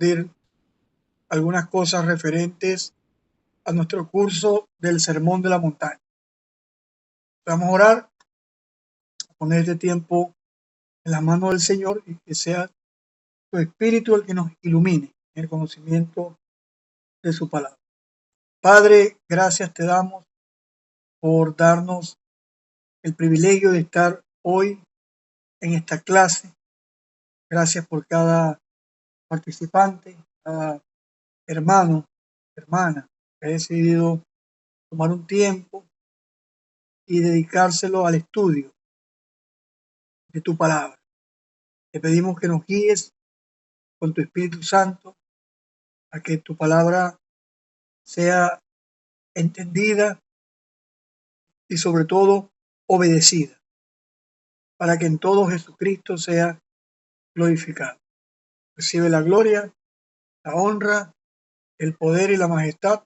compartir algunas cosas referentes a nuestro curso del Sermón de la Montaña. Vamos a orar, a poner este tiempo en las manos del Señor y que sea tu Espíritu el que nos ilumine en el conocimiento de su palabra. Padre, gracias te damos por darnos el privilegio de estar hoy en esta clase. Gracias por cada participante, cada hermano, hermana que ha decidido tomar un tiempo y dedicárselo al estudio de tu palabra. Te pedimos que nos guíes con tu Espíritu Santo a que tu palabra sea entendida y sobre todo obedecida, para que en todo Jesucristo sea glorificado. Recibe la gloria, la honra, el poder y la majestad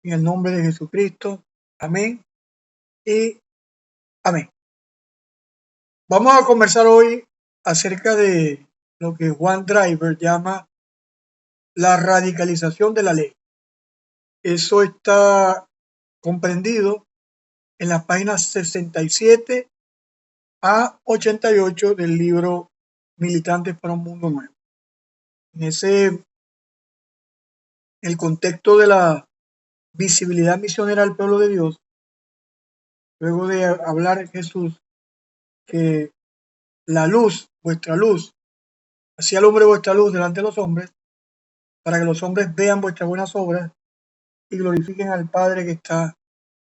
en el nombre de Jesucristo. Amén y amén. Vamos a conversar hoy acerca de lo que Juan Driver llama la radicalización de la ley. Eso está comprendido en las páginas 67 a 88 del libro Militantes para un Mundo Nuevo. En el contexto de la visibilidad misionera al pueblo de Dios, luego de hablar Jesús que la luz, vuestra luz, hacía al hombre vuestra luz delante de los hombres, para que los hombres vean vuestras buenas obras y glorifiquen al Padre que está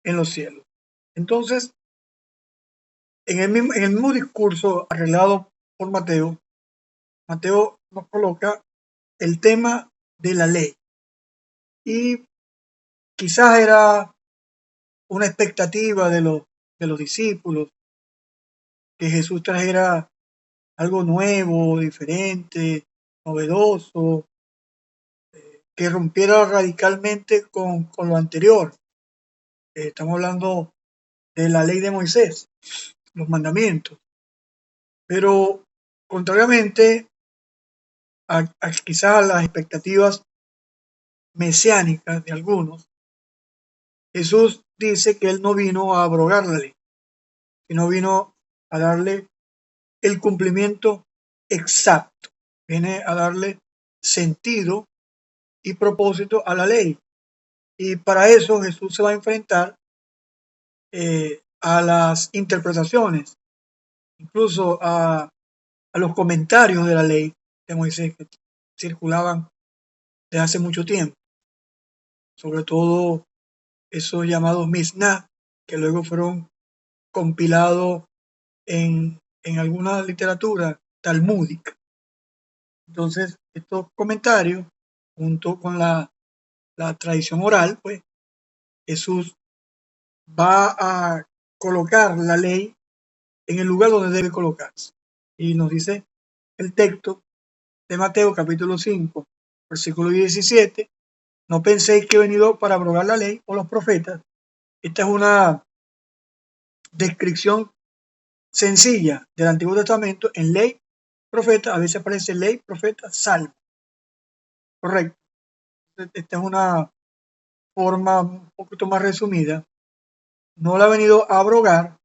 en los cielos. Entonces, en el mismo discurso arreglado por Mateo, Mateo nos coloca el tema de la ley. Y quizás era una expectativa de los discípulos que Jesús trajera algo nuevo, diferente, novedoso, que rompiera radicalmente con lo anterior. Estamos hablando de la ley de Moisés, los mandamientos. Pero contrariamente a quizás las expectativas mesiánicas de algunos, Jesús dice que él no vino a abrogar la ley, sino vino a darle el cumplimiento exacto, viene a darle sentido y propósito a la ley. Y para eso Jesús se va a enfrentar a las interpretaciones, incluso a los comentarios de la ley de Moisés que circulaban desde hace mucho tiempo, sobre todo esos llamados Mishnah, que luego fueron compilados en alguna literatura talmúdica. Entonces, estos comentarios, junto con la tradición oral, pues Jesús va a colocar la ley en el lugar donde debe colocarse. Y nos dice el texto de Mateo capítulo 5, versículo 17, no penséis que he venido para abrogar la ley o los profetas. Esta es una descripción sencilla del Antiguo Testamento en ley, profeta, a veces aparece ley, profeta, salmo. Correcto. Esta es una forma un poquito más resumida. No la ha venido a abrogar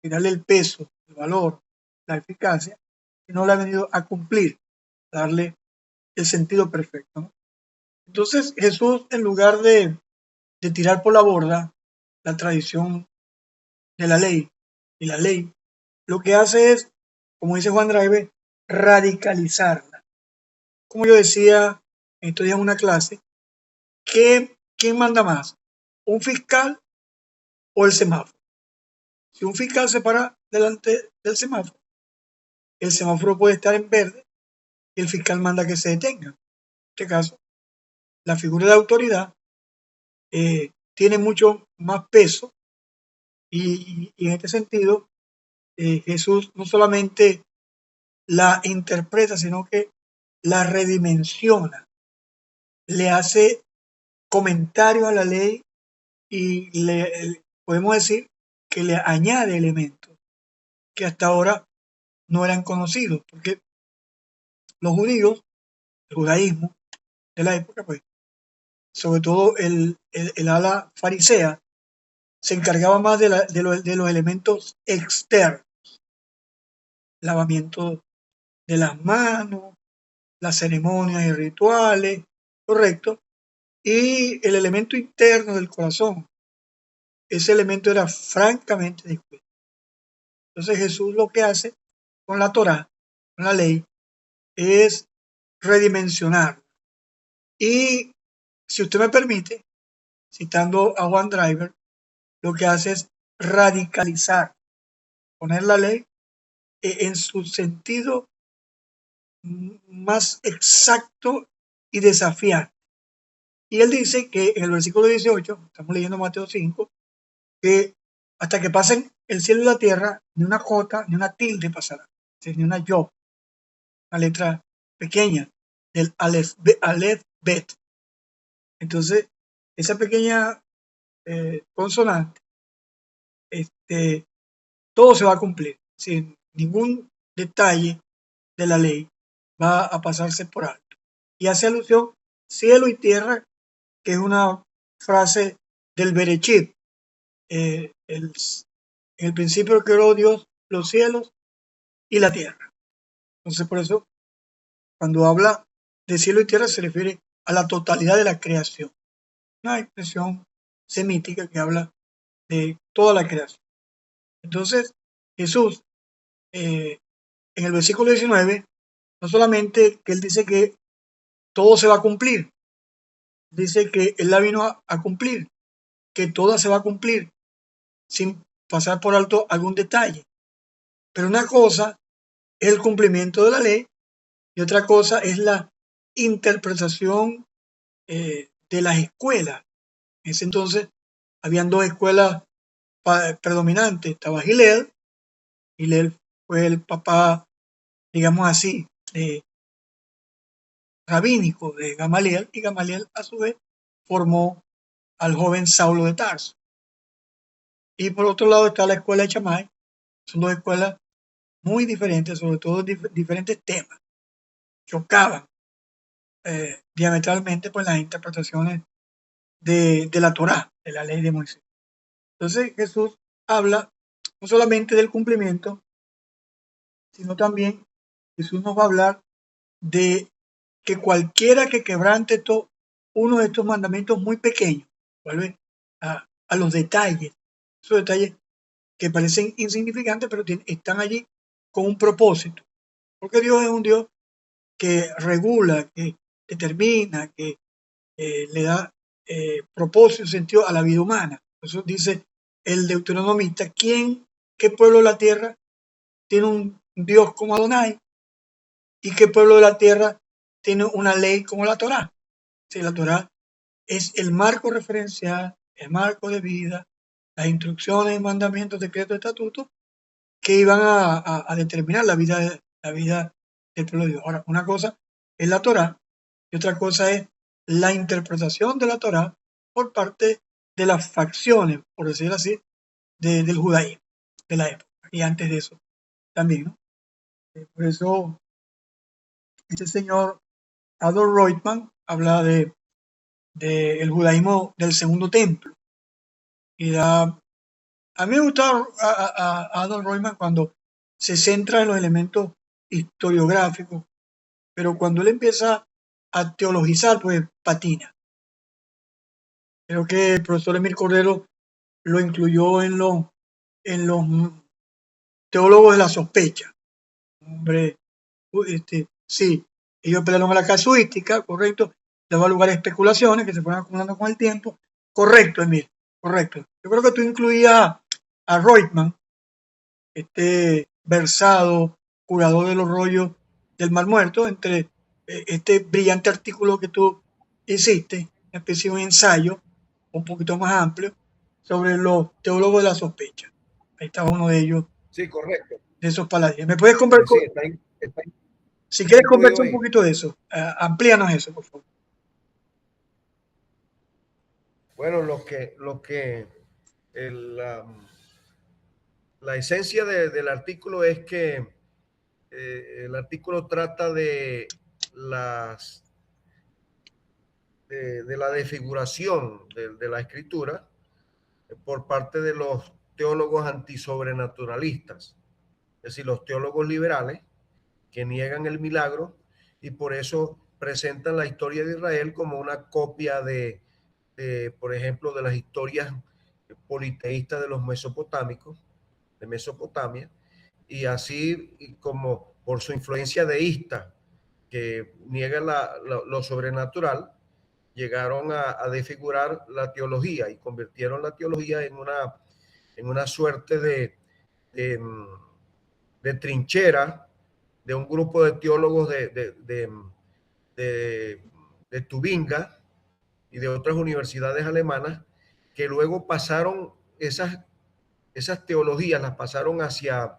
y darle el peso, el valor, la eficacia, sino la ha venido a cumplir, darle el sentido perfecto, ¿no? Entonces Jesús, en lugar de tirar por la borda la tradición de la ley y la ley, lo que hace es, como dice Juan Drive, radicalizarla. Como yo decía estos días en una clase, ¿quién manda más? ¿Un fiscal o el semáforo? Si un fiscal se para delante del semáforo, el semáforo puede estar en verde y el fiscal manda que se detenga. En este caso, la figura de autoridad tiene mucho más peso y en este sentido Jesús no solamente la interpreta, sino que la redimensiona, le hace comentarios a la ley y podemos decir que le añade elementos que hasta ahora no eran conocidos, porque los judíos judaísmo de la época, pues, sobre todo el ala farisea, se encargaba más de los elementos externos, lavamiento de las manos, las ceremonias y rituales, correcto, y el elemento interno del corazón. Ese elemento era francamente descuidado. Entonces Jesús lo que hace con la Torá, con la ley, es redimensionar. Y si usted me permite, citando a Juan Driver, lo que hace es radicalizar, poner la ley en su sentido más exacto y desafiante. Y él dice que en el versículo 18, estamos leyendo Mateo 5, que hasta que pasen el cielo y la tierra, ni una jota, ni una tilde pasará, ni una yo, una letra pequeña del Aleph Bet. Entonces, esa pequeña consonante, todo se va a cumplir, sin ningún detalle de la ley va a pasarse por alto. Y hace alusión cielo y tierra, que es una frase del Berechit. En el principio creó Dios los cielos y la tierra. Entonces, por eso, cuando habla de cielo y tierra, se refiere a la totalidad de la creación. Una expresión semítica que habla de toda la creación. Entonces, Jesús, en el versículo 19, no solamente que él dice que todo se va a cumplir, dice que él la vino a cumplir, que toda se va a cumplir sin pasar por alto algún detalle. Pero una cosa es el cumplimiento de la ley y otra cosa es la interpretación de las escuelas. En ese entonces habían dos escuelas predominantes. Estaba Hillel. Hillel fue el papá, digamos así, rabínico de Gamaliel, y Gamaliel a su vez formó al joven Saulo de Tarso. Y por otro lado está la escuela de Shammai. Son dos escuelas muy diferentes, sobre todo diferentes temas. Chocaban diametralmente pues las interpretaciones de la Torá, de la ley de Moisés. Entonces Jesús habla no solamente del cumplimiento, sino también Jesús nos va a hablar de que cualquiera que quebrante uno de estos mandamientos muy pequeños, vuelve a los detalles, esos detalles que parecen insignificantes, pero están allí con un propósito, porque Dios es un Dios que regula, que determina, que le da propósito, sentido a la vida humana. Por eso dice el deuteronomista, qué pueblo de la tierra tiene un Dios como Adonai y qué pueblo de la tierra tiene una ley como la Torá? Sí, la Torá es el marco referencial, el marco de vida, las instrucciones, mandamientos, decretos, estatutos que iban a determinar la vida del pueblo de Dios. Ahora, una cosa es la Torá y otra cosa es la interpretación de la Torá por parte de las facciones, por decirlo así, del judaísmo de la época y antes de eso también, ¿no? Por eso este señor Adolf Reutemann habla de el judaísmo del segundo templo y a mí me gusta a Adolf Reutemann cuando se centra en los elementos historiográficos, pero cuando él empieza a teologizar, pues patina. Creo que el profesor Emil Cordero lo incluyó en los teólogos de la sospecha. Hombre, sí, ellos pelearon a la casuística, correcto, daba lugar a especulaciones que se fueron acumulando con el tiempo. Correcto, Emil, correcto. Yo creo que tú incluías a Reutemann, este versado curador de los rollos del Mar Muerto, entre este brillante artículo que tú hiciste, una especie de un ensayo un poquito más amplio sobre los teólogos de la sospecha. Ahí estaba uno de ellos, Sí, correcto. de esos paladines. ¿Me puedes conversar? Sí, Si quieres conversar un ahí. poquito de eso, amplíanos eso, por favor. Bueno, la esencia del artículo es que el artículo trata de las de la desfiguración de la escritura por parte de los teólogos antisobrenaturalistas, es decir, los teólogos liberales que niegan el milagro y por eso presentan la historia de Israel como una copia por ejemplo, de las historias politeístas de los mesopotámicos, de Mesopotamia, y así como por su influencia deísta, que niega lo sobrenatural, llegaron a desfigurar la teología y convirtieron la teología en una suerte de, de trinchera de un grupo de teólogos de Tubinga y de otras universidades alemanas que luego pasaron esas teologías, las pasaron hacia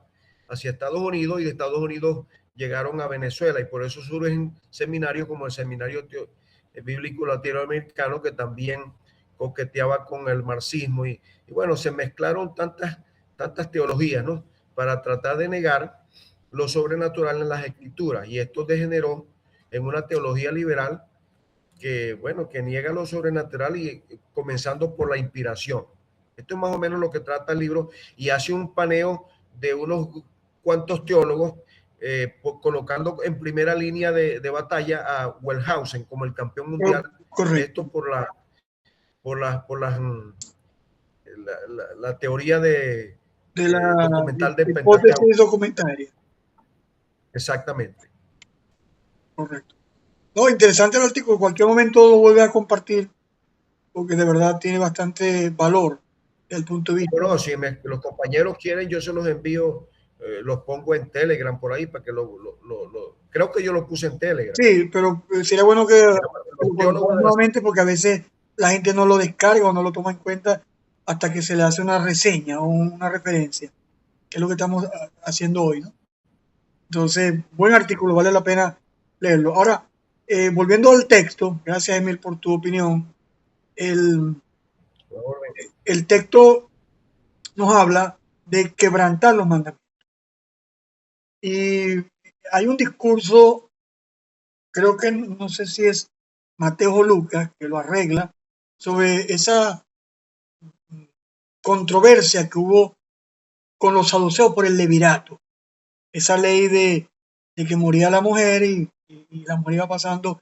Estados Unidos y de Estados Unidos llegaron a Venezuela y por eso surgen seminarios como el Seminario Bíblico Latinoamericano que también coqueteaba con el marxismo y bueno, se mezclaron tantas teologías, ¿no? Para tratar de negar lo sobrenatural en las escrituras y esto degeneró en una teología liberal que, bueno, que niega lo sobrenatural y comenzando por la inspiración. Esto es más o menos lo que trata el libro y hace un paneo de unos cuantos teólogos colocando en primera línea de batalla a Wellhausen como el campeón mundial. Correcto. Esto por la teoría De la documental del hipótesis Pentateuco. documentaria. Exactamente. Correcto. No, interesante el artículo. En cualquier momento lo vuelve a compartir porque de verdad tiene bastante valor desde el punto de vista. Bueno, si los compañeros quieren, yo se los envío, los pongo en Telegram por ahí para que creo que yo lo puse en Telegram. Sí, pero sería bueno que lo nuevamente porque a veces la gente no lo descarga o no lo toma en cuenta hasta que se le hace una reseña o una referencia, que es lo que estamos haciendo hoy, ¿no? Entonces, buen artículo, vale la pena leerlo. Ahora, volviendo al texto, gracias Emil por tu opinión, el texto nos habla de quebrantar los mandamientos. Y hay un discurso, creo que no sé si es Mateo o Lucas, que lo arregla, sobre esa controversia que hubo con los saduceos por el levirato. Esa ley de que moría la mujer y la mujer iba pasando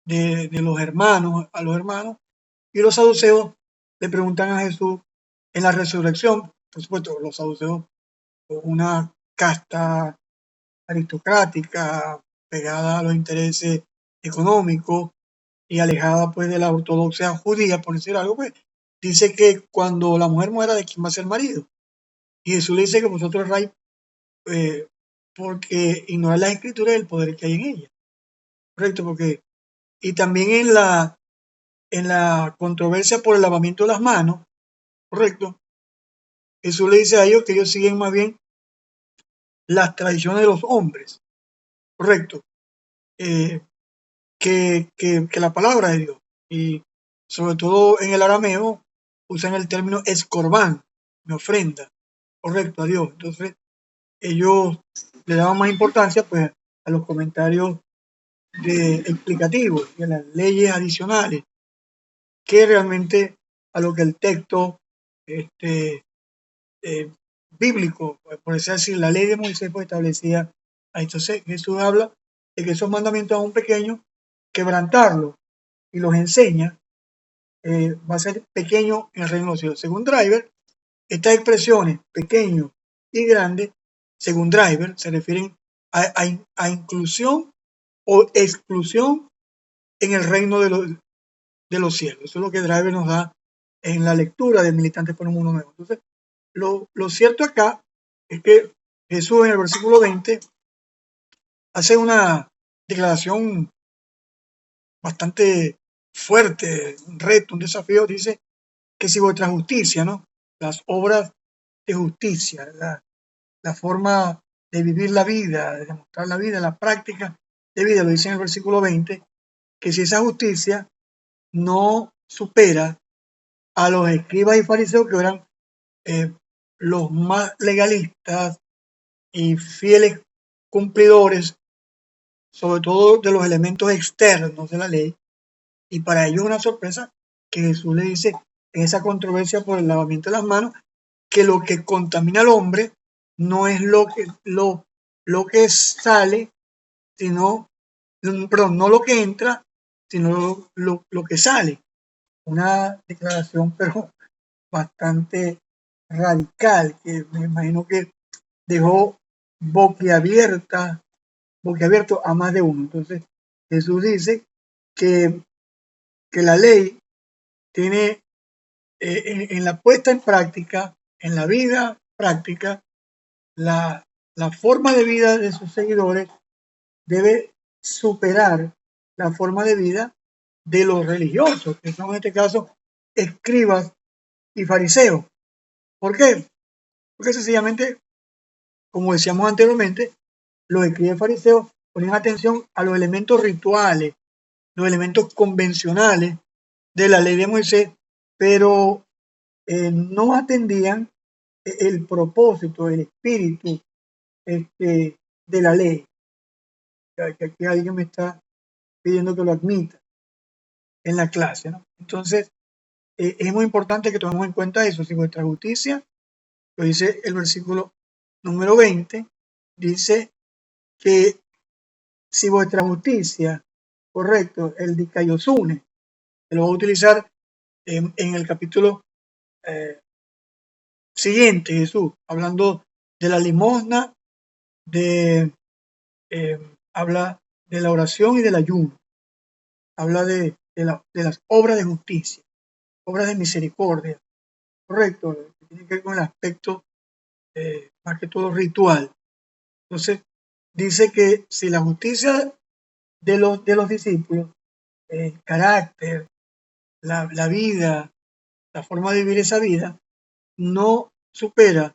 de los hermanos a los hermanos. Y los saduceos le preguntan a Jesús en la resurrección, por supuesto, los saduceos, una casta aristocrática, pegada a los intereses económicos y alejada pues de la ortodoxia judía, por decir algo, pues dice que cuando la mujer muera, ¿de quién va a ser el marido? Y Jesús le dice que vosotros erráis porque ignoráis las escrituras y el poder que hay en ellas. Correcto, porque y también en la controversia por el lavamiento de las manos, correcto, Jesús le dice a ellos que ellos siguen más bien las tradiciones de los hombres, correcto, que la palabra de Dios. Y sobre todo en el arameo usan el término escorbán, mi ofrenda, correcto, a Dios. Entonces ellos le daban más importancia pues a los comentarios explicativos y a las leyes adicionales que realmente a lo que el texto bíblico, por decir así, la ley de Moisés pues establecía. Entonces Jesús habla de que esos mandamientos aún pequeños, quebrantarlos y los enseña, va a ser pequeño en el reino de los cielos. Según Driver, estas expresiones pequeño y grande, según Driver, se refieren a inclusión o exclusión en el reino de los cielos. Eso es lo que Driver nos da en la lectura de Militantes por un Mundo Nuevo. Entonces, lo cierto acá es que Jesús en el versículo 20 hace una declaración bastante fuerte, un reto, un desafío. Dice que si vuestra justicia, ¿no? Las obras de justicia, la forma de vivir la vida, de demostrar la vida, la práctica de vida, lo dice en el versículo 20, que si esa justicia no supera a los escribas y fariseos, que eran los más legalistas y fieles cumplidores sobre todo de los elementos externos de la ley, y para ellos es una sorpresa que Jesús le dice en esa controversia por el lavamiento de las manos, que lo que contamina al hombre no es lo que sale, sino, perdón, no lo que entra, sino lo que sale. Una declaración, pero bastante radical, que me imagino que dejó boquiabierta, boquiabierto a más de uno. Entonces, Jesús dice que, que la ley tiene en la puesta en práctica, en la vida práctica, la, la forma de vida de sus seguidores debe superar la forma de vida de los religiosos, que son en este caso escribas y fariseos. ¿Por qué? Porque sencillamente, como decíamos anteriormente, los escribas y fariseos ponían atención a los elementos rituales, los elementos convencionales de la ley de Moisés, pero no atendían el propósito, el espíritu de la ley. Que aquí alguien me está pidiendo que lo admita en la clase, ¿no? Entonces, es muy importante que tomemos en cuenta eso. Si vuestra justicia, lo dice el versículo número 20, dice que si vuestra justicia, correcto, el dikaiosune, que lo voy a utilizar en el capítulo eh, siguiente, Jesús, hablando de la limosna, de, habla de la oración y del ayuno, habla de las obras de justicia, obras de misericordia, correcto, que tiene que ver con el aspecto más que todo ritual. Entonces, dice que si la justicia de los discípulos, el carácter, la vida, la forma de vivir esa vida, no supera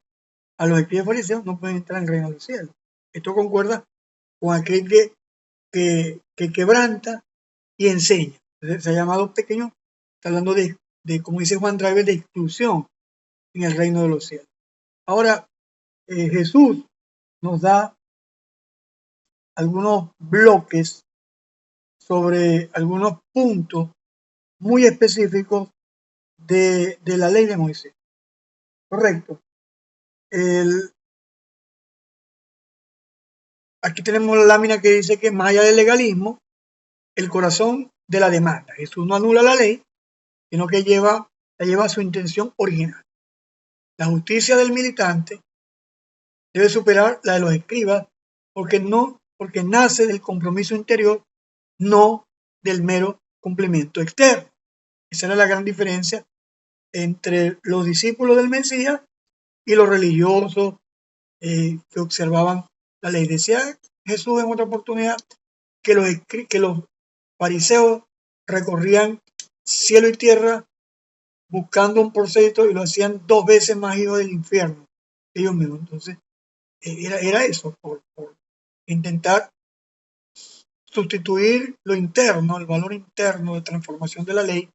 a los escribas fariseos, no pueden entrar en el reino del cielo. Esto concuerda con aquel que quebranta y enseña. Se ha llamado pequeño, está hablando como dice Juan Driver, de exclusión en el reino de los cielos. Ahora, Jesús nos da algunos bloques sobre algunos puntos muy específicos de la ley de Moisés. Correcto. Aquí tenemos la lámina que dice que más allá del legalismo, el corazón de la demanda. Jesús no anula la ley, sino que la lleva a su intención original. La justicia del militante debe superar la de los escribas porque nace del compromiso interior, no del mero cumplimiento externo. Esa era la gran diferencia entre los discípulos del Mesías y los religiosos que observaban la ley. Decía Jesús en otra oportunidad que los fariseos recorrían cielo y tierra buscando un propósito y lo hacían 2 veces más hijos del infierno ellos mismos. Entonces, era eso, por intentar sustituir lo interno, el valor interno de transformación de la ley,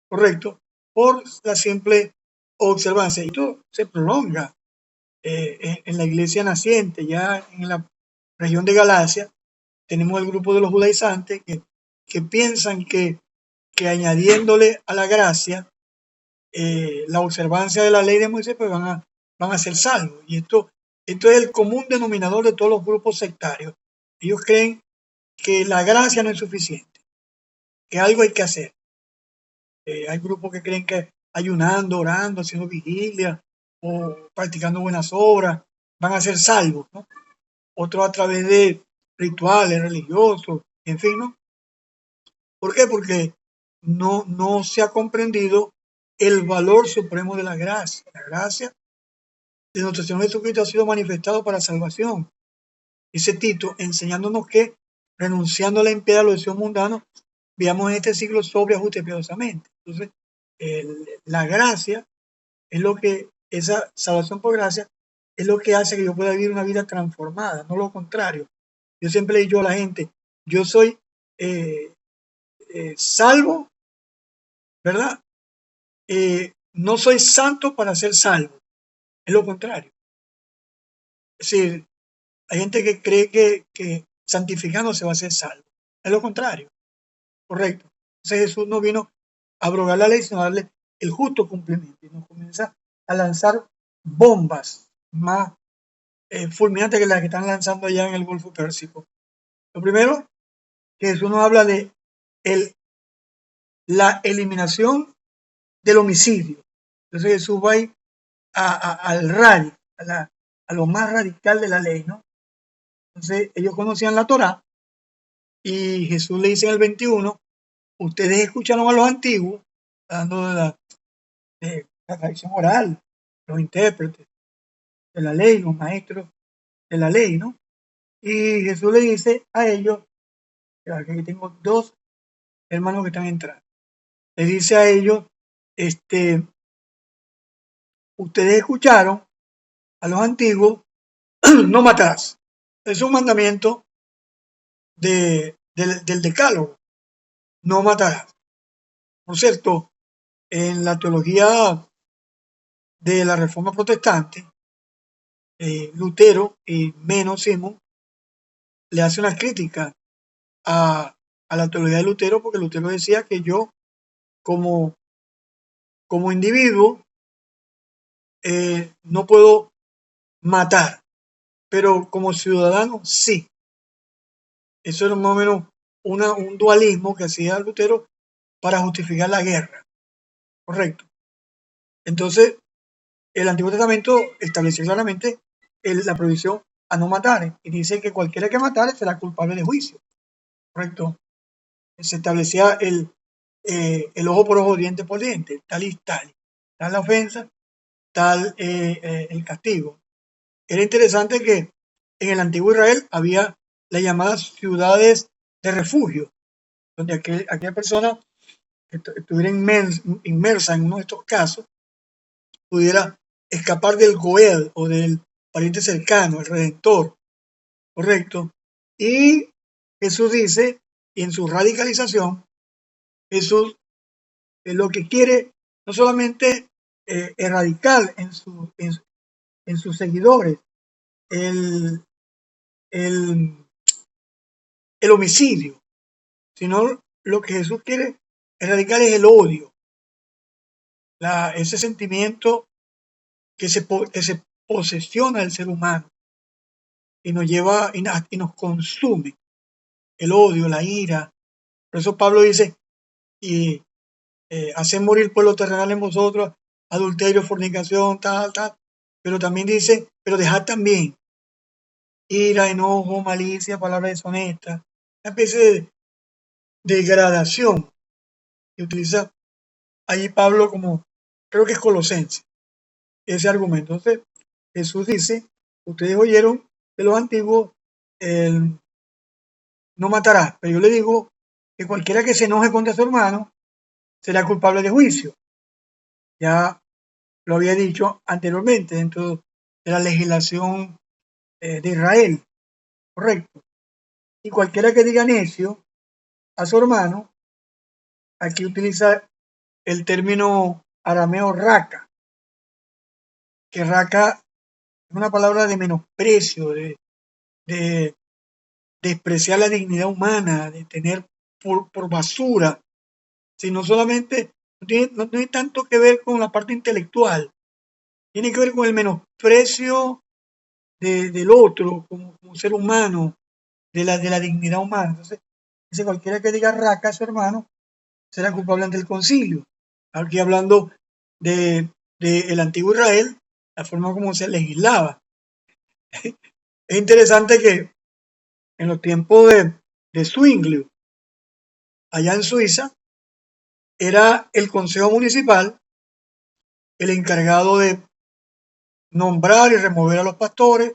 correcto, por la simple observancia. Y esto se prolonga en la iglesia naciente, ya en la región de Galacia, tenemos el grupo de los judaizantes que piensan que añadiéndole a la gracia la observancia de la ley de Moisés, pues van a ser salvos. Y esto es el común denominador de todos los grupos sectarios. Ellos creen que la gracia no es suficiente, que algo hay que hacer. Hay grupos que creen que ayunando, orando, haciendo vigilia o practicando buenas obras van a ser salvos, ¿no? Otros a través de rituales religiosos, en fin, ¿no? ¿Por qué? Porque no se ha comprendido el valor supremo de la gracia. La gracia de nuestro Señor Jesucristo ha sido manifestado para salvación. Dice Tito, enseñándonos que, renunciando a la impiedad, a los deseos mundanos, vivamos en este siglo sobria, justa y piadosamente. Entonces, la gracia es lo que, esa salvación por gracia, es lo que hace que yo pueda vivir una vida transformada, no lo contrario. Yo siempre le digo a la gente, yo soy salvo, ¿verdad? No soy santo para ser salvo, es lo contrario. Es decir, hay gente que cree que santificándose va a ser salvo. Es lo contrario, correcto. Entonces Jesús no vino a abrogar la ley, sino a darle el justo cumplimiento. Y nos comienza a lanzar bombas más fulminantes que las que están lanzando allá en el Golfo Pérsico. Lo primero, que Jesús nos habla de la eliminación del homicidio. Entonces Jesús va al radio, a lo más radical de la ley, ¿no? Entonces ellos conocían la Torá y Jesús le dice en el 21, ustedes escucharon a los antiguos, hablando de la tradición oral, los intérpretes de la ley, los maestros de la ley, ¿no? Y Jesús le dice a ellos, aquí tengo dos hermanos que están entrando, le dice a ellos, ustedes escucharon a los antiguos, no matarás. Es un mandamiento del decálogo, no matarás. Por cierto, en la teología de la Reforma Protestante, Lutero y menos Simón le hace una crítica a la teología de Lutero, porque Lutero decía que yo como individuo no puedo matar, pero como ciudadano sí. Eso era más o menos un dualismo que hacía Lutero para justificar la guerra, correcto. Entonces, el Antiguo Testamento estableció claramente la prohibición a no matar y dice que cualquiera que matare será culpable de juicio, correcto. Se establecía el ojo por ojo, diente por diente, tal y tal la ofensa, tal el castigo. Era interesante que en el antiguo Israel había las llamadas ciudades de refugio, donde aquella persona que estuviera inmersa en uno de estos casos pudiera escapar del Goel o del pariente cercano, el Redentor, correcto. Y Jesús dice, y en su radicalización, Jesús lo que quiere no solamente erradicar en sus seguidores el, el, el homicidio, sino lo que Jesús quiere erradicar es el odio, ese sentimiento que se posesiona del ser humano y nos lleva y nos consume, el odio, la ira. Por eso Pablo dice, y hacen morir pueblo terrenal en vosotros, adulterio, fornicación, tal, pero también dice, pero dejad también ira, enojo, malicia, palabra deshonesta, una especie de degradación que utiliza allí Pablo como, creo que es Colosense, ese argumento. Entonces, Jesús dice, ustedes oyeron de los antiguos, el no matarás, pero yo le digo que cualquiera que se enoje contra su hermano será culpable de juicio. Ya lo había dicho anteriormente dentro de la legislación de Israel, correcto. Y cualquiera que diga necio a su hermano, aquí utiliza el término arameo raca, que raca es una palabra de menosprecio, de despreciar la dignidad humana, de tener por basura, sino solamente no tiene tanto que ver con la parte intelectual, tiene que ver con el menosprecio del otro como ser humano, de la dignidad humana. Entonces, dice cualquiera que diga raca a su hermano será culpable ante el concilio. Aquí hablando de el antiguo Israel, la forma como se legislaba. Es interesante que en los tiempos de Zwingli, allá en Suiza, era el consejo municipal el encargado de nombrar y remover a los pastores,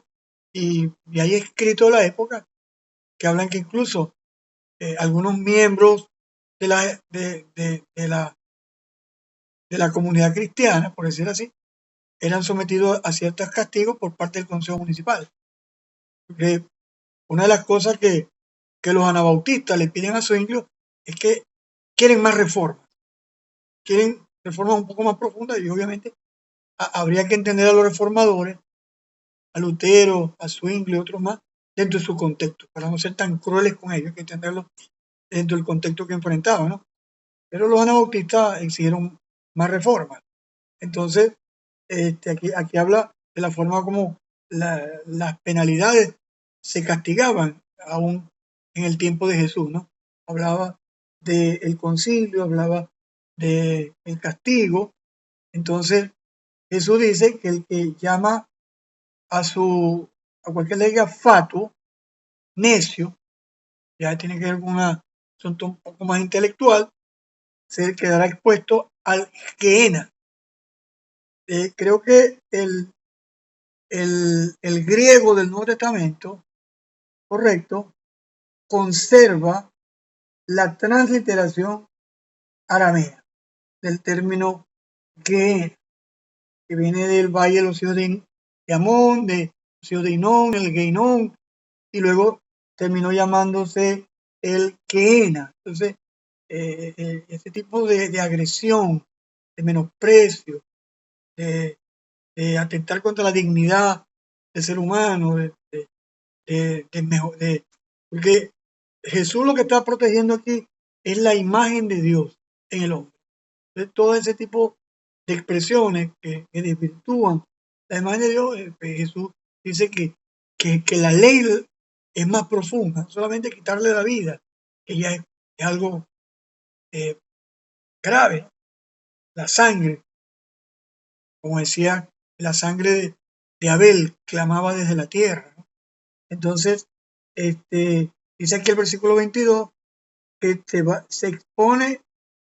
y hay escrito de la época que hablan que incluso algunos miembros de la comunidad cristiana, por decir así, eran sometidos a ciertos castigos por parte del consejo municipal. Porque una de las cosas que los anabautistas le piden a Zwingli es que quieren más reformas, quieren reformas un poco más profundas, y obviamente habría que entender a los reformadores, a Lutero, a Zwingli y otros más, dentro de su contexto, para no ser tan crueles con ellos, hay que entenderlo dentro del contexto que enfrentaban, ¿no? Pero los anabautistas exigieron más reformas. Entonces, aquí habla de la forma como las penalidades se castigaban aún en el tiempo de Jesús, ¿no? Hablaba del concilio, hablaba del castigo. Entonces, Jesús dice que el que llama a cualquier le diga fatuo, necio, ya tiene que ver con un asunto un poco más intelectual, se quedará expuesto al Gehenna. Creo que el griego del Nuevo Testamento, correcto, conserva la transliteración aramea del término Gehenna, que viene del valle de los hijos de Amón, de los hijos de Inón, el Geinón, y luego terminó llamándose el Gehenna. Entonces, ese tipo de agresión, de menosprecio, de, de atentar contra la dignidad del ser humano, porque Jesús lo que está protegiendo aquí es la imagen de Dios en el hombre. Entonces, todo ese tipo de expresiones que desvirtúan la imagen de Dios, pues Jesús dice que la ley es más profunda, no solamente quitarle la vida, que ya es algo eh, grave, la sangre, como decía, la sangre de Abel clamaba desde la tierra, ¿no? Entonces, dice aquí el versículo 22 que se expone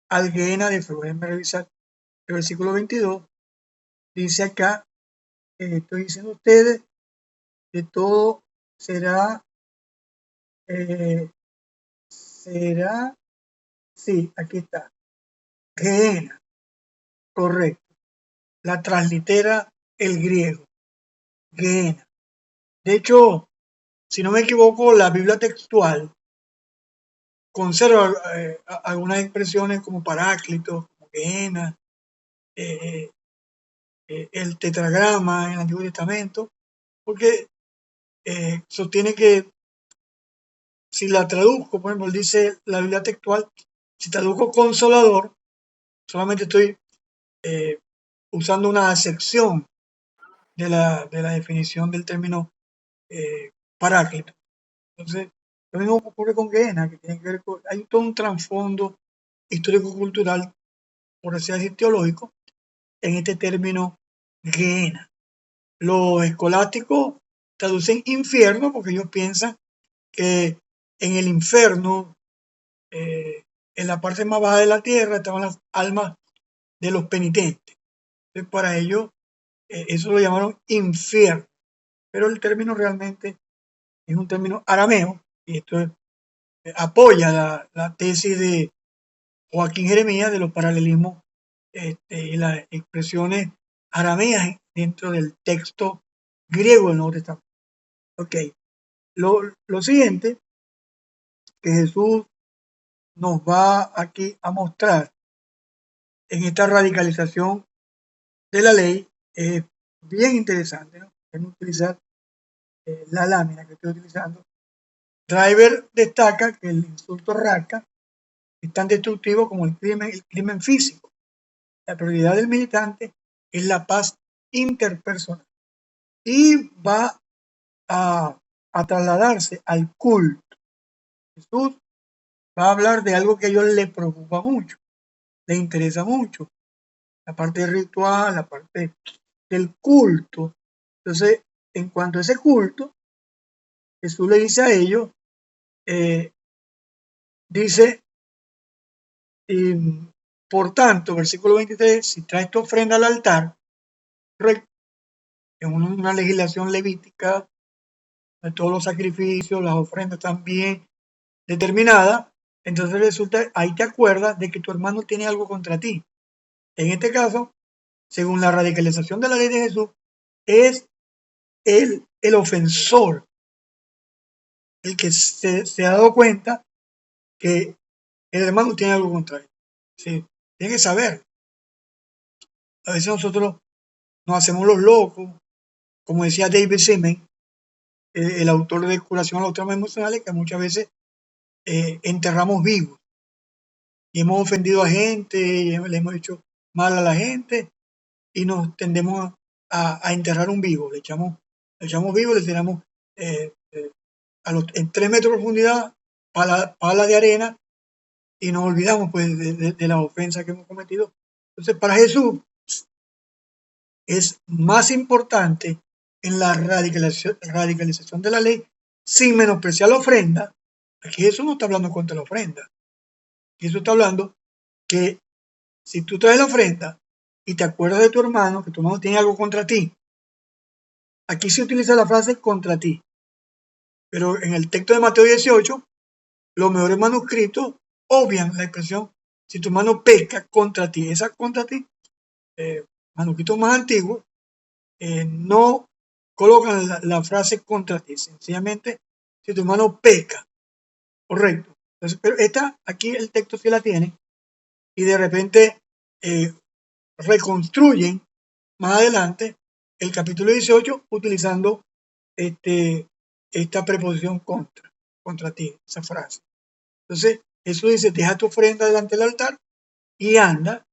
al Gehenna de fuego. Déjenme revisar el versículo 22. Dice acá, estoy diciendo a ustedes, que todo será, eh, sí, aquí está, Gehenna, correcto. La translitera el griego, Gehenna. De hecho, si no me equivoco, la Biblia textual conserva algunas expresiones como Paráclito, como Gehenna, eh, el tetragrama en el Antiguo Testamento, porque sostiene que si la traduzco, por ejemplo, dice la Biblia textual, si traduzco consolador, solamente estoy eh, usando una acepción de la definición del término paráclito. Entonces, lo mismo ocurre con Gehenna, que tiene que ver con, hay todo un trasfondo histórico-cultural, por así decir, teológico, en este término Gehenna. Los escolásticos traducen infierno porque ellos piensan que en el infierno, en la parte más baja de la tierra, estaban las almas de los penitentes. Entonces, para ellos, eso lo llamaron infierno. Pero el término realmente es un término arameo, y esto apoya la tesis de Joaquín Jeremías de los paralelismos y las expresiones arameas dentro del texto griego del Nuevo Testamento. Ok, lo siguiente que Jesús nos va aquí a mostrar en esta radicalización de la ley es bien interesante, ¿no? Voy a utilizar la lámina que estoy utilizando. Driver destaca que el insulto raca es tan destructivo como el crimen físico. La prioridad del militante es la paz interpersonal y va a trasladarse al culto. Jesús va a hablar de algo que a ellos les preocupa mucho, les interesa mucho, la parte ritual, la parte del culto. Entonces, en cuanto a ese culto, Jesús le dice a ellos, eh, dice, y, por tanto, versículo 23, si traes tu ofrenda al altar, en una legislación levítica, de todos los sacrificios, las ofrendas están bien determinadas, entonces resulta, ahí te acuerdas de que tu hermano tiene algo contra ti. En este caso, según la radicalización de la ley de Jesús, es el ofensor el que se ha dado cuenta que el hermano tiene algo contra él. Sí, tiene que saber. A veces nosotros nos hacemos los locos, como decía David Seaman, el autor de Curación a los Traumas Emocionales, que muchas veces enterramos vivos y hemos ofendido a gente, y le hemos hecho mal a la gente y nos tendemos a enterrar un vivo. Le echamos vivo, le tiramos en 3 metros de profundidad pala de arena y nos olvidamos pues de la ofensa que hemos cometido. Entonces, para Jesús es más importante en la radicalización de la ley, sin menospreciar la ofrenda. Aquí Jesús no está hablando contra la ofrenda. Jesús está hablando que si tú traes la ofrenda y te acuerdas de tu hermano, que tu hermano tiene algo contra ti, aquí se utiliza la frase contra ti, pero en el texto de Mateo 18, los mejores manuscritos obvian la expresión si tu hermano peca contra ti. Esa contra ti, manuscritos más antiguos, no colocan la frase contra ti, sencillamente si tu hermano peca, correcto. Entonces, pero aquí el texto sí la tiene y de repente reconstruyen más adelante el capítulo 18 utilizando esta preposición contra ti, esa frase. Entonces, Jesús dice, deja tu ofrenda delante del altar y anda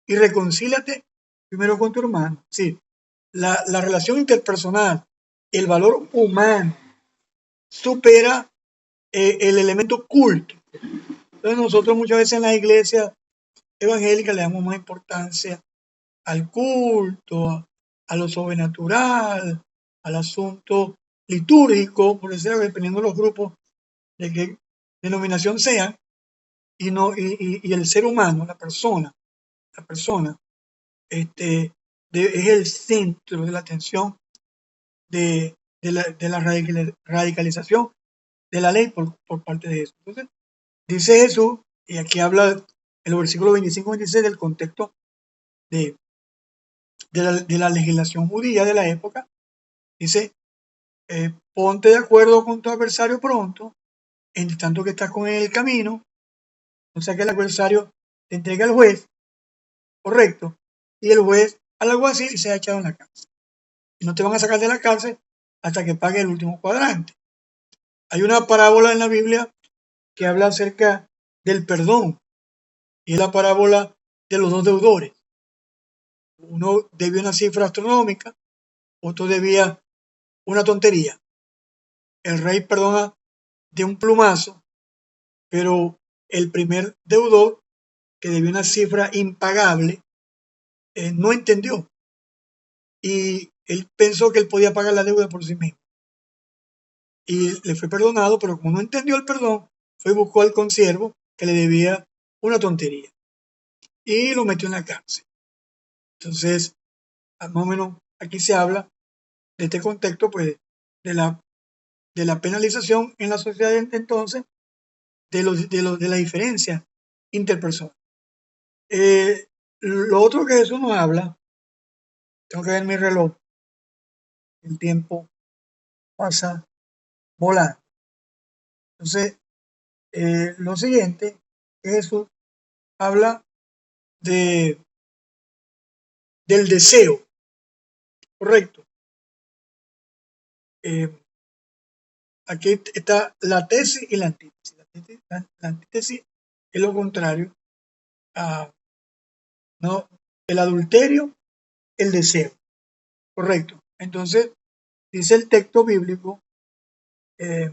y reconcíliate primero con tu hermano. Sí, la relación interpersonal, el valor humano, supera el elemento culto. Entonces nosotros muchas veces en las iglesias evangélicas le damos más importancia al culto, a lo sobrenatural, al asunto litúrgico, por decirlo, dependiendo de los grupos de qué denominación sean, y el ser humano, la persona, es el centro de la atención de la radicalización de la ley por parte de Jesús. Entonces, dice Jesús, y aquí habla en los versículos 25-26 del contexto de, de la legislación judía de la época, dice, ponte de acuerdo con tu adversario pronto, en tanto que estás con él en el camino, o sea que el adversario te entrega al juez, correcto, y el juez al alguacil y se ha echado en la cárcel. Y no te van a sacar de la cárcel hasta que pague el último cuadrante. Hay una parábola en la Biblia que habla acerca del perdón, y es la parábola de los dos deudores. Uno debía una cifra astronómica, otro debía una tontería. El rey perdona de un plumazo, pero el primer deudor, que debía una cifra impagable, no entendió y él pensó que él podía pagar la deuda por sí mismo. Y le fue perdonado, pero como no entendió el perdón, fue y buscó al consiervo que le debía una tontería y lo metió en la cárcel. Entonces, más o menos aquí se habla de este contexto, pues, de la penalización en la sociedad de entonces, de la diferencia interpersonal. Lo otro que Jesús nos habla, tengo que ver mi reloj, el tiempo pasa volando. Entonces, lo siguiente, Jesús habla del deseo, correcto. Aquí está la tesis y la antítesis. La antítesis es lo contrario a, ¿no? El adulterio, el deseo, correcto. Entonces, dice el texto bíblico, eh,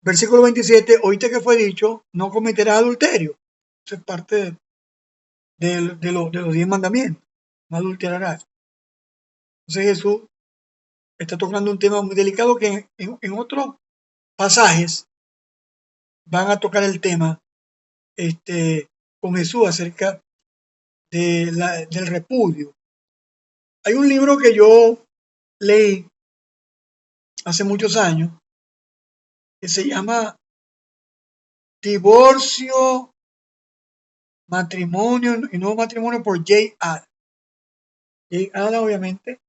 versículo 27, oíste que fue dicho, no cometerás adulterio. Eso es parte de los 10 mandamientos, no adulterarás. Entonces Jesús está tocando un tema muy delicado que en otros pasajes van a tocar el tema con Jesús acerca del repudio. Hay un libro que yo leí hace muchos años que se llama Divorcio, Matrimonio y Nuevo Matrimonio por Jay Adams. Jay Adams obviamente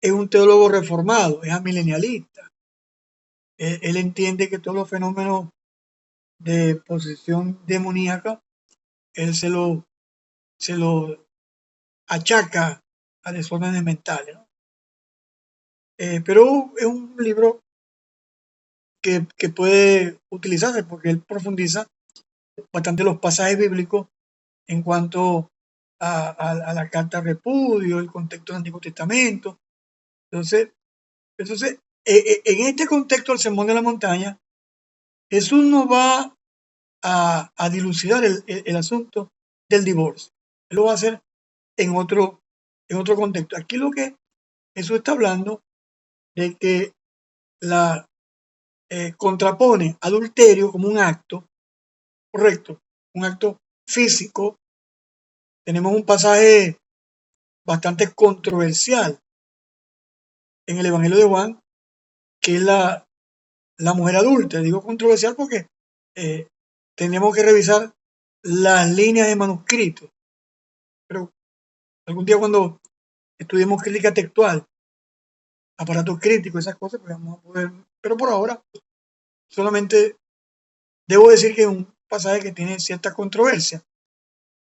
es un teólogo reformado, es amilenialista. Él entiende que todos los fenómenos de posesión demoníaca, él se lo achaca a desórdenes mentales, ¿no? pero es un libro que puede utilizarse porque él profundiza bastante los pasajes bíblicos en cuanto a la carta de repudio, el contexto del Antiguo Testamento. Entonces, en este contexto del Sermón de la Montaña, Jesús nos va a dilucidar el asunto del divorcio. Él lo va a hacer en otro contexto. Aquí lo que Jesús está hablando de que la contrapone adulterio como un acto correcto, un acto físico. Tenemos un pasaje bastante controversial en el Evangelio de Juan, que es la mujer adulta. Digo controversial porque eh, tenemos que revisar las líneas de manuscrito. Pero algún día cuando estudiemos crítica textual, aparato crítico, esas cosas, pues vamos a poder. Pero por ahora, solamente debo decir que es un pasaje que tiene cierta controversia.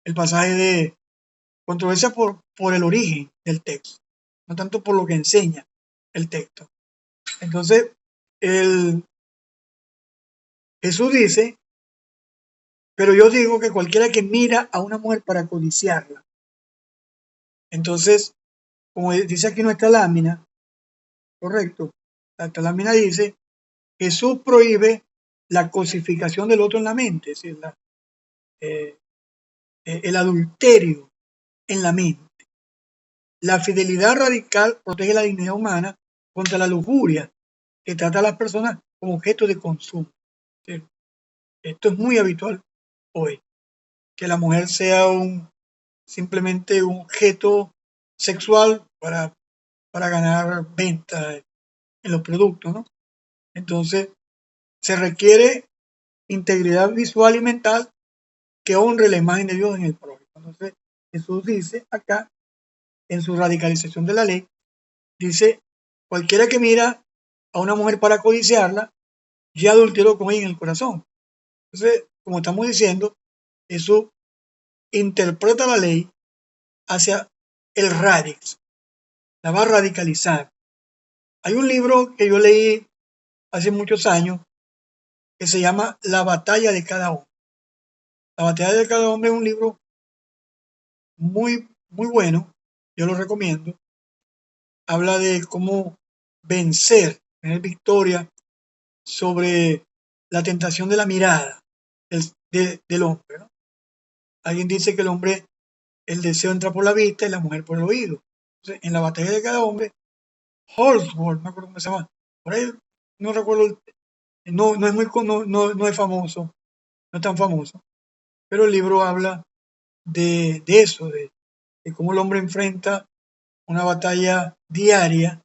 El pasaje de controversia por el origen del texto, no tanto por lo que enseña el texto. Entonces, Jesús dice, pero yo digo que cualquiera que mira a una mujer para codiciarla. Entonces, como dice aquí nuestra lámina, correcto, nuestra lámina dice, Jesús prohíbe la cosificación del otro en la mente, es decir, eh, el adulterio en la mente. La fidelidad radical protege la dignidad humana contra la lujuria que trata a las personas como objeto de consumo. Es decir, esto es muy habitual hoy, que la mujer sea simplemente un objeto sexual para ganar ventas en los productos, ¿no? Entonces, se requiere integridad visual y mental que honre la imagen de Dios en el prójimo. Entonces, Jesús dice acá, en su radicalización de la ley, dice, cualquiera que mira a una mujer para codiciarla, ya adulteró con ella en el corazón. Entonces, como estamos diciendo, Jesús interpreta la ley hacia el radix, la va a radicalizar. Hay un libro que yo leí hace muchos años que se llama La batalla de cada hombre. La batalla de cada hombre es un libro muy, muy bueno, yo lo recomiendo. Habla de cómo vencer, tener victoria sobre la tentación de la mirada del hombre, ¿no? Alguien dice que el hombre, el deseo entra por la vista y la mujer por el oído. Entonces, en la batalla de cada hombre, Holdsworth, no me acuerdo cómo se llama, por ahí no recuerdo, no es no es famoso, no es tan famoso, pero el libro habla de eso, de cómo el hombre enfrenta una batalla diaria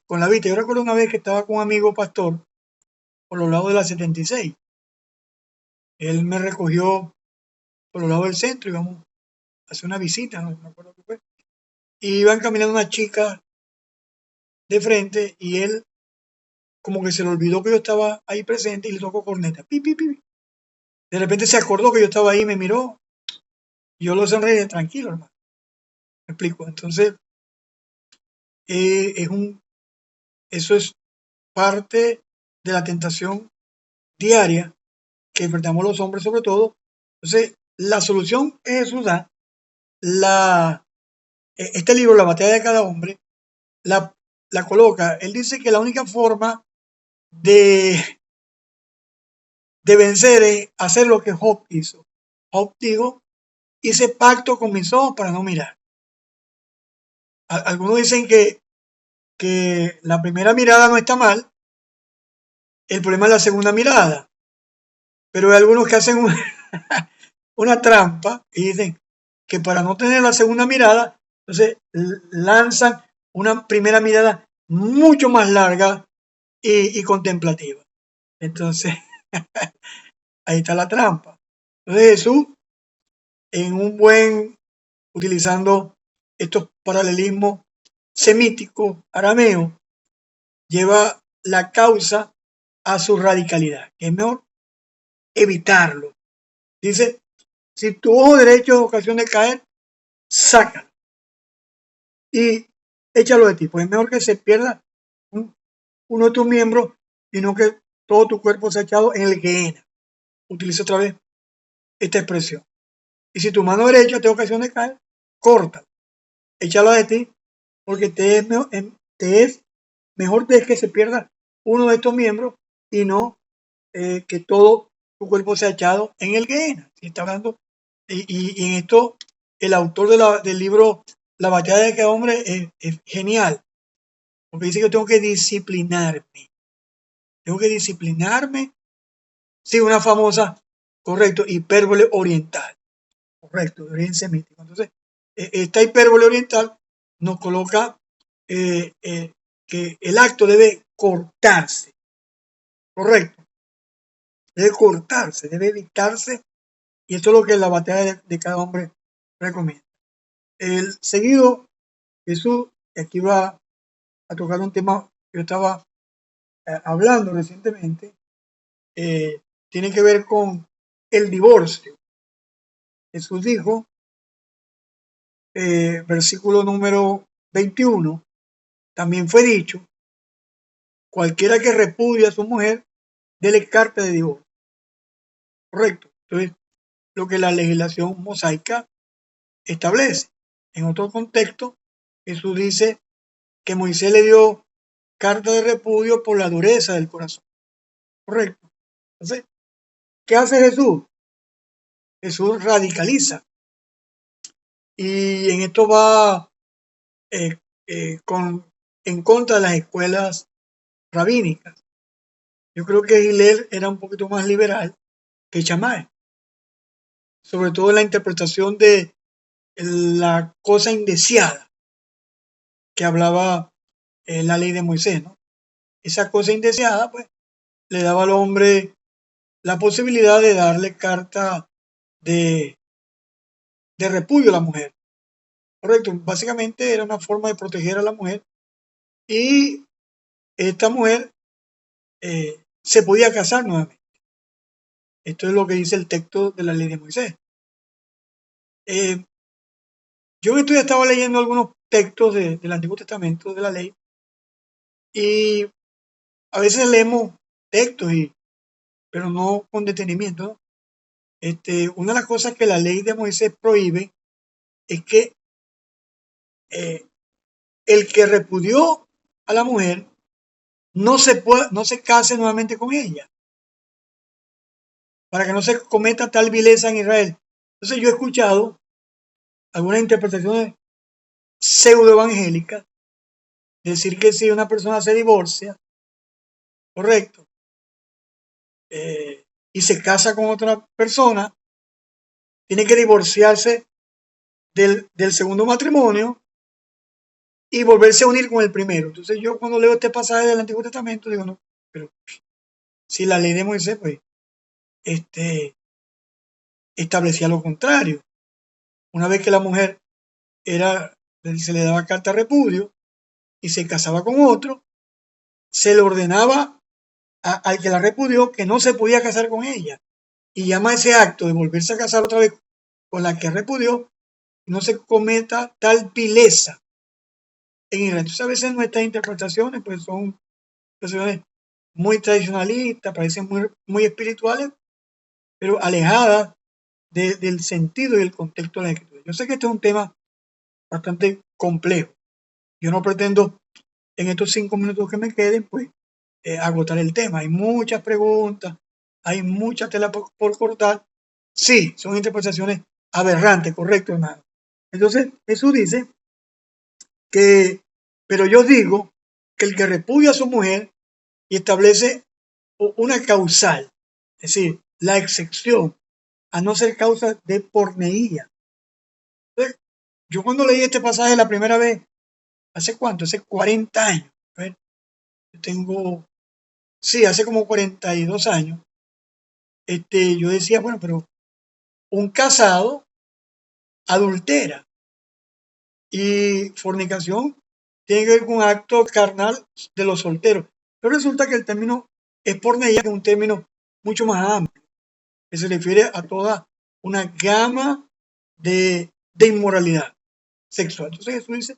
con la vista. Yo recuerdo una vez que estaba con un amigo pastor por los lados de la 76. Él me recogió por los lados del centro, íbamos a hacer una visita, no me acuerdo qué fue. Y iban caminando una chica de frente y él como que se le olvidó que yo estaba ahí presente y le tocó corneta. Pi, pi, pi. De repente se acordó que yo estaba ahí, me miró y yo lo sonreí, tranquilo, hermano. Me explico. Entonces, es eso es parte de la tentación diaria que enfrentamos los hombres sobre todo. Entonces, la solución que Jesús da, este libro, La batalla de cada hombre, la, la coloca. Él dice que la única forma de, de vencer es hacer lo que Job hizo. Job dijo, hice pacto con mis ojos para no mirar. Algunos dicen que la primera mirada no está mal, el problema es la segunda mirada. Pero hay algunos que hacen una trampa y dicen que para no tener la segunda mirada, entonces lanzan una primera mirada mucho más larga y contemplativa. Entonces, ahí está la trampa. Entonces Jesús, en un utilizando estos paralelismos semíticos, arameos, lleva la causa a su radicalidad, que es mejor evitarlo. Dice, si tu ojo derecho es ocasión de caer, sácalo. Y échalo de ti, pues es mejor que se pierda uno de tus miembros y no que todo tu cuerpo sea echado en el Gehenna. Utiliza otra vez esta expresión. Y si tu mano derecha te ocasiona de caer, corta, échala de ti, porque te es mejor que se pierda uno de estos miembros y no que todo tu cuerpo sea echado en el Gehenna. Si está hablando, y en esto, el autor del libro La batalla de cada hombre es genial, porque dice que tengo que disciplinarme. Tengo que disciplinarme. Sí, una famosa, correcto, hipérbole oriental. Correcto, de origen semítico. Entonces, esta hipérbole oriental nos coloca que el acto debe cortarse. Correcto. Debe cortarse, debe evitarse. Y esto es lo que la batalla de cada hombre recomienda. El seguido, Jesús, aquí va a tocar un tema que yo estaba hablando recientemente, tiene que ver con el divorcio. Jesús dijo, versículo número 21, también fue dicho, cualquiera que repudie a su mujer, dele carta de divorcio. Correcto. Entonces, lo que la legislación mosaica establece. En otro contexto, Jesús dice que Moisés le dio carta de repudio por la dureza del corazón. Correcto. Entonces, ¿qué hace Jesús? Jesús radicaliza. Y en esto va eh, en contra de las escuelas rabínicas. Yo creo que Hillel era un poquito más liberal que Shammai, sobre todo en la interpretación de la cosa indeseada que hablaba la ley de Moisés, ¿no? Esa cosa indeseada, pues, le daba al hombre la posibilidad de darle carta de, de repudio a la mujer. Correcto, básicamente era una forma de proteger a la mujer y esta mujer se podía casar nuevamente. Esto es lo que dice el texto de la ley de Moisés. Yo en estos días estaba leyendo algunos textos del Antiguo Testamento de la ley y a veces leemos textos, pero no con detenimiento, ¿no? Una de las cosas que la ley de Moisés prohíbe es que eh, el que repudió a la mujer no se case nuevamente con ella, para que no se cometa tal vileza en Israel. Entonces yo he escuchado algunas interpretaciones pseudoevangélicas decir que si una persona se divorcia, correcto, y se casa con otra persona, tiene que divorciarse del segundo matrimonio y volverse a unir con el primero. Entonces yo cuando leo este pasaje del Antiguo Testamento digo, no, pero si la ley de Moisés pues establecía lo contrario. Una vez que la mujer se le daba carta de repudio y se casaba con otro, se le ordenaba al que la repudió que no se podía casar con ella. Y llama ese acto de volverse a casar otra vez con la que repudió, no se cometa tal vileza en Israel. Entonces a veces nuestras interpretaciones pues son interpretaciones muy tradicionalistas, parecen muy espirituales, pero alejadas del sentido y el contexto de la escritura. Yo sé que este es un tema bastante complejo. Yo no pretendo en estos 5 minutos que me queden, pues, agotar el tema. Hay muchas preguntas, hay mucha tela por cortar. Sí, son interpretaciones aberrantes, correcto, hermano. Entonces, Jesús dice que, pero yo digo que el que repudia a su mujer y establece una causal, es decir, la excepción, a no ser causa de porneía. Entonces, yo cuando leí este pasaje la primera vez, ¿hace cuánto? Hace 40 años. A ver, yo tengo, sí, hace como 42 años. Yo decía, bueno, pero un casado adultera y fornicación tiene que ver con un acto carnal de los solteros. Pero resulta que el término es porneía, que es un término mucho más amplio, que se refiere a toda una gama de inmoralidad sexual. Entonces Jesús dice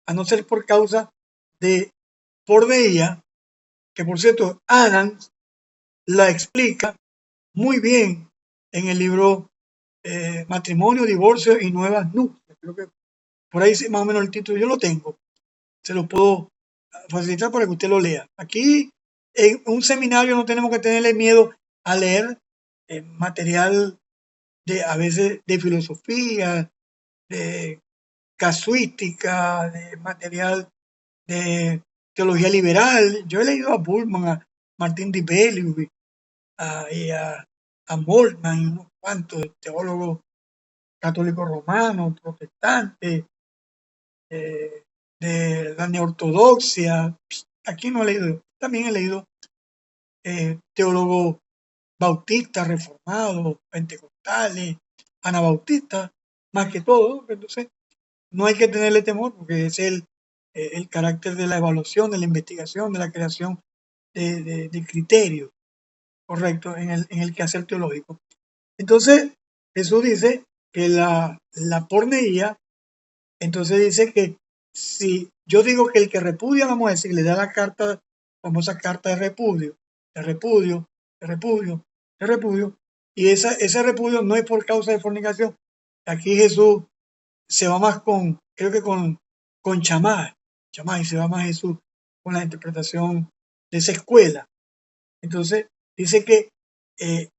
a no ser por causa de porneía, que por cierto, Adams la explica muy bien en el libro Matrimonio, Divorcio y Nuevas Nupcias. Creo que por ahí más o menos el título yo lo tengo. Se lo puedo facilitar para que usted lo lea. Aquí en un seminario no tenemos que tenerle miedo a leer material de a veces de filosofía, de casuística, de material de teología liberal. Yo he leído a Bullman, a Martín Di Bellio y a Moltmann y unos cuantos teólogos católicos romanos, protestantes, de la neortodoxia. Aquí no he leído, también he leído teólogos bautistas, reformados, pentecostales, anabautistas, más que todo. Entonces, no hay que tenerle temor porque es el carácter de la evaluación, de la investigación, de la creación de criterios correctos en el quehacer teológico. Entonces, Jesús dice que la porneía, entonces dice que si yo digo que el que repudia a la mujer, si le da la carta, famosa carta de repudio, de repudio, de repudio, de repudio, y ese repudio no es por causa de fornicación. Aquí Jesús se va más creo que con Chamá, y se va más Jesús con la interpretación de esa escuela. Entonces, dice que eh,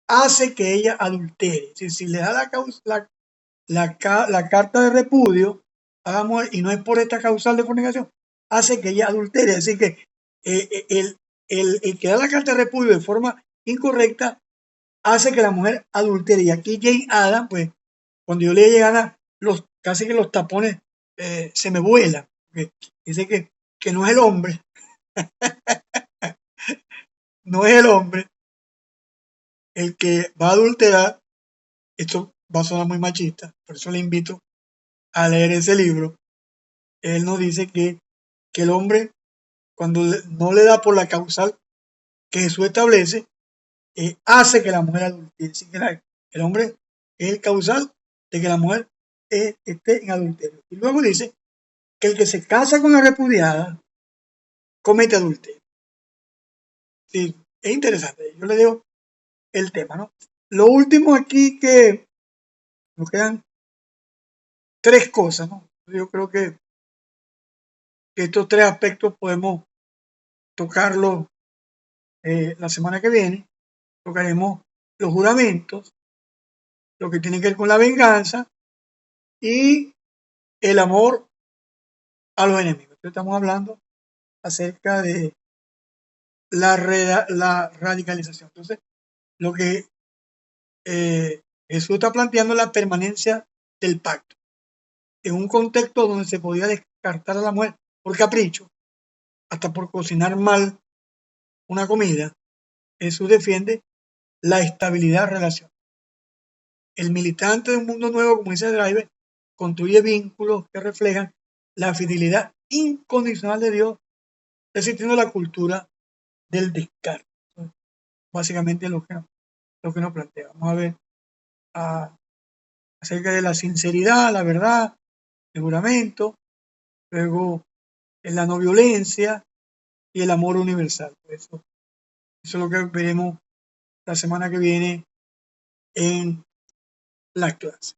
hace que ella adultere. Si le da la carta de repudio a la mujer y no es por esta causal de fornicación, hace que ella adultere. Así que el que da la carta de repudio de forma incorrecta hace que la mujer adultere. Y aquí Jane Adam, pues, cuando yo le llegan casi que los tapones se me vuelan. Dice que no es el hombre, no es el hombre el que va a adulterar. Esto va a sonar muy machista, por eso le invito a leer ese libro. Él nos dice que el hombre, cuando no le da por la causal que Jesús establece, hace que la mujer adultere. Así que el hombre es el causal de que la mujer esté en adulterio. Y luego dice que el que se casa con la repudiada comete adulterio. Sí, es interesante. Yo le digo el tema, ¿no? Lo último aquí que nos quedan tres cosas, ¿no? Yo creo que estos tres aspectos podemos tocarlos la semana que viene. Tocaremos los juramentos, lo que tiene que ver con la venganza y el amor a los enemigos. Entonces estamos hablando acerca de la radicalización. Entonces, lo que Jesús está planteando es la permanencia del pacto. En un contexto donde se podía descartar a la mujer por capricho, hasta por cocinar mal una comida, Jesús defiende la estabilidad relacional. El militante de un mundo nuevo, como dice Driver, construye vínculos que reflejan la fidelidad incondicional de Dios, resistiendo la cultura del descarte. Básicamente lo que nos plantea. Vamos a ver acerca de la sinceridad, la verdad, el juramento, luego la no violencia y el amor universal. Eso es lo que veremos la semana que viene en las clases.